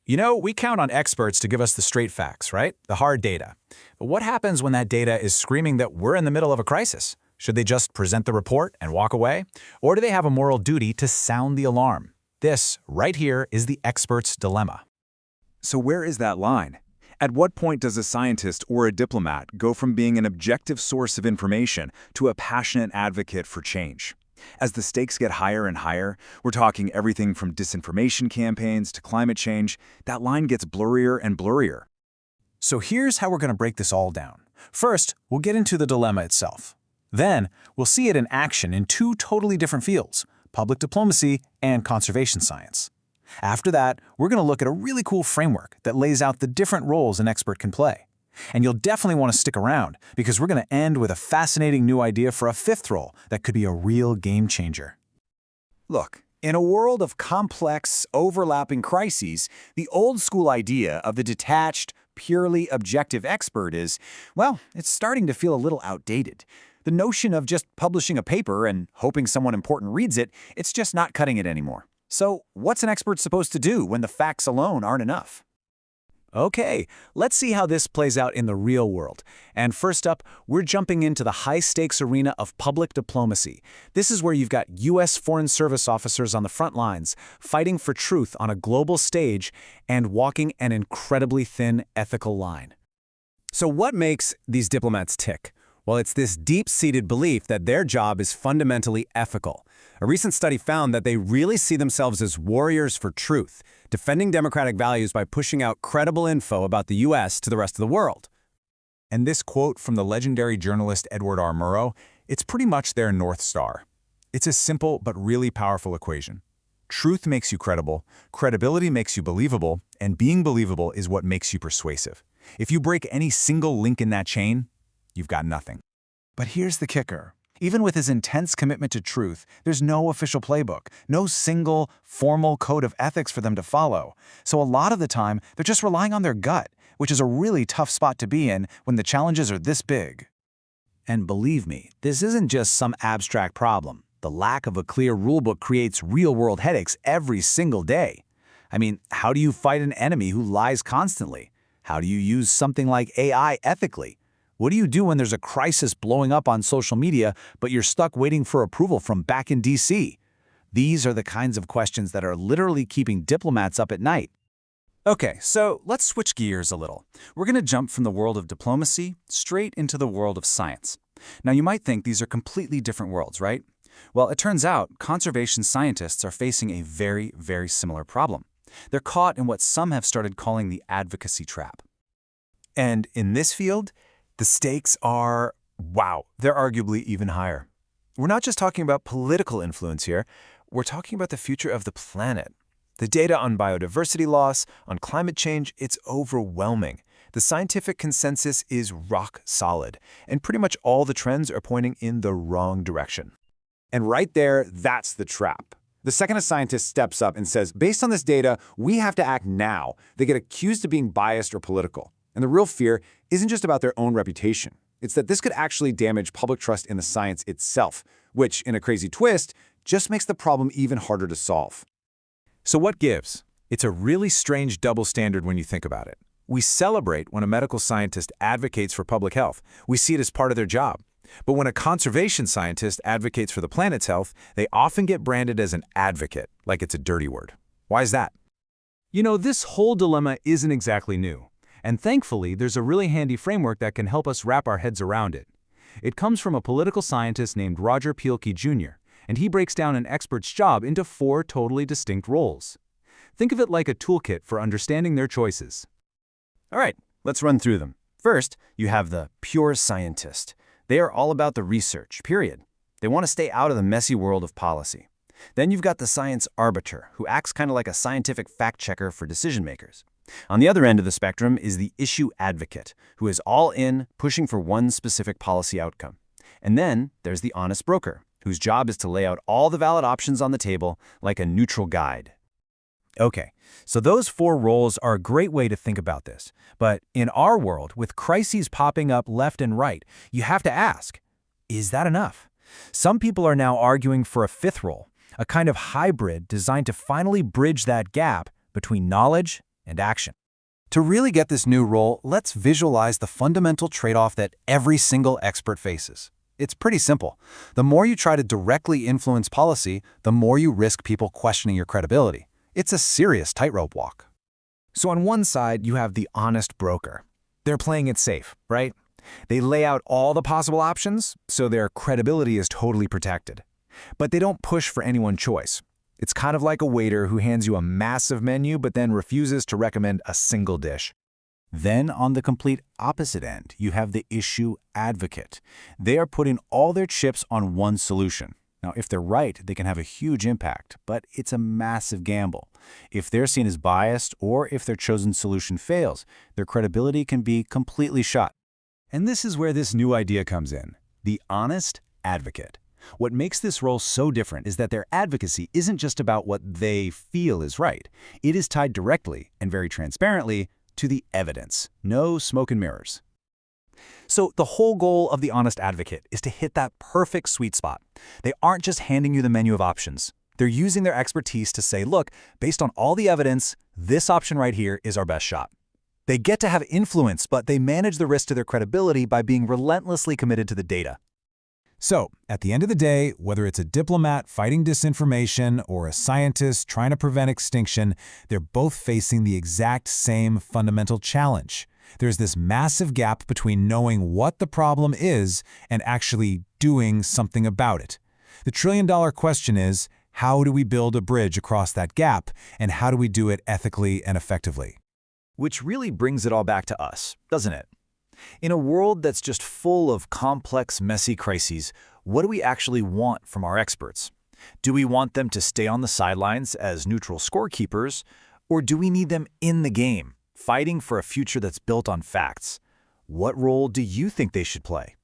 You know, we count on experts to give us the straight facts, right? The hard data. But what happens when that data is screaming that we're in the middle of a crisis? Should they just present the report and walk away? Or do they have a moral duty to sound the alarm? This, right here, is the expert's dilemma. So where is that line? At what point does a scientist or a diplomat go from being an objective source of information to a passionate advocate for change? As the stakes get higher and higher, we're talking everything from disinformation campaigns to climate change, that line gets blurrier and blurrier. So here's how we're going to break this all down. First, we'll get into the dilemma itself. Then, we'll see it in action in two totally different fields, public diplomacy and conservation science. After that, we're going to look at a really cool framework that lays out the different roles an expert can play. And you'll definitely want to stick around, because we're going to end with a fascinating new idea for a fifth role that could be a real game changer. Look, in a world of complex, overlapping crises, the old-school idea of the detached, purely objective expert is, well, it's starting to feel a little outdated. The notion of just publishing a paper and hoping someone important reads it, it's just not cutting it anymore. So, what's an expert supposed to do when the facts alone aren't enough? Okay, let's see how this plays out in the real world. And first up, we're jumping into the high-stakes arena of public diplomacy. This is where you've got U.S. Foreign Service officers on the front lines, fighting for truth on a global stage and walking an incredibly thin ethical line. So what makes these diplomats tick? Well, it's this deep-seated belief that their job is fundamentally ethical. A recent study found that they really see themselves as warriors for truth, defending democratic values by pushing out credible info about the U.S. to the rest of the world. And this quote from the legendary journalist Edward R. Murrow, it's pretty much their North Star. It's a simple but really powerful equation. Truth makes you credible, credibility makes you believable, and being believable is what makes you persuasive. If you break any single link in that chain, you've got nothing. But here's the kicker. Even with his intense commitment to truth, there's no official playbook, no single, formal code of ethics for them to follow. So a lot of the time, they're just relying on their gut, which is a really tough spot to be in when the challenges are this big. And believe me, this isn't just some abstract problem. The lack of a clear rulebook creates real-world headaches every single day. I mean, how do you fight an enemy who lies constantly? How do you use something like AI ethically? What do you do when there's a crisis blowing up on social media, but you're stuck waiting for approval from back in D.C.? These are the kinds of questions that are literally keeping diplomats up at night. Okay, so let's switch gears a little. We're going to jump from the world of diplomacy straight into the world of science. Now, you might think these are completely different worlds, right? Well, it turns out conservation scientists are facing a very, very similar problem. They're caught in what some have started calling the advocacy trap. And in this field, the stakes are, wow, they're arguably even higher. We're not just talking about political influence here, we're talking about the future of the planet. The data on biodiversity loss, on climate change, it's overwhelming. The scientific consensus is rock solid, and pretty much all the trends are pointing in the wrong direction. And right there, that's the trap. The second a scientist steps up and says, based on this data, we have to act now, they get accused of being biased or political. And the real fear isn't just about their own reputation. It's that this could actually damage public trust in the science itself, which, in a crazy twist, just makes the problem even harder to solve. So what gives? It's a really strange double standard when you think about it. We celebrate when a medical scientist advocates for public health. We see it as part of their job. But when a conservation scientist advocates for the planet's health, they often get branded as an advocate, like it's a dirty word. Why is that? You know, this whole dilemma isn't exactly new. And thankfully, there's a really handy framework that can help us wrap our heads around it. It comes from a political scientist named Roger Pielke Jr., and he breaks down an expert's job into 4 totally distinct roles. Think of it like a toolkit for understanding their choices. All right, let's run through them. First, you have the pure scientist. They are all about the research, period. They want to stay out of the messy world of policy. Then you've got the science arbiter, who acts kind of like a scientific fact-checker for decision makers. On the other end of the spectrum is the issue advocate, who is all in, pushing for one specific policy outcome. And then there's the honest broker, whose job is to lay out all the valid options on the table like a neutral guide. Okay, so those 4 roles are a great way to think about this. But in our world, with crises popping up left and right, you have to ask, is that enough? Some people are now arguing for a 5th role, a kind of hybrid designed to finally bridge that gap between knowledge and action. To really get this new role, let's visualize the fundamental trade-off that every single expert faces. It's pretty simple. The more you try to directly influence policy, the more you risk people questioning your credibility. It's a serious tightrope walk. So on one side, you have the honest broker. They're playing it safe, right? They lay out all the possible options, so their credibility is totally protected. But they don't push for any one choice. It's kind of like a waiter who hands you a massive menu but then refuses to recommend a single dish. Then, on the complete opposite end, you have the issue advocate. They are putting all their chips on one solution. Now, if they're right, they can have a huge impact, but it's a massive gamble. If they're seen as biased or if their chosen solution fails, their credibility can be completely shot. And this is where this new idea comes in, the honest advocate. What makes this role so different is that their advocacy isn't just about what they feel is right. It is tied directly and very transparently to the evidence. No smoke and mirrors. So the whole goal of the honest advocate is to hit that perfect sweet spot. They aren't just handing you the menu of options. They're using their expertise to say, look, based on all the evidence, this option right here is our best shot. They get to have influence, but they manage the risk to their credibility by being relentlessly committed to the data. So, at the end of the day, whether it's a diplomat fighting disinformation or a scientist trying to prevent extinction, they're both facing the exact same fundamental challenge. There's this massive gap between knowing what the problem is and actually doing something about it. The trillion-dollar question is, how do we build a bridge across that gap, and how do we do it ethically and effectively? Which really brings it all back to us, doesn't it? In a world that's just full of complex, messy crises, what do we actually want from our experts? Do we want them to stay on the sidelines as neutral scorekeepers, or do we need them in the game, fighting for a future that's built on facts? What role do you think they should play?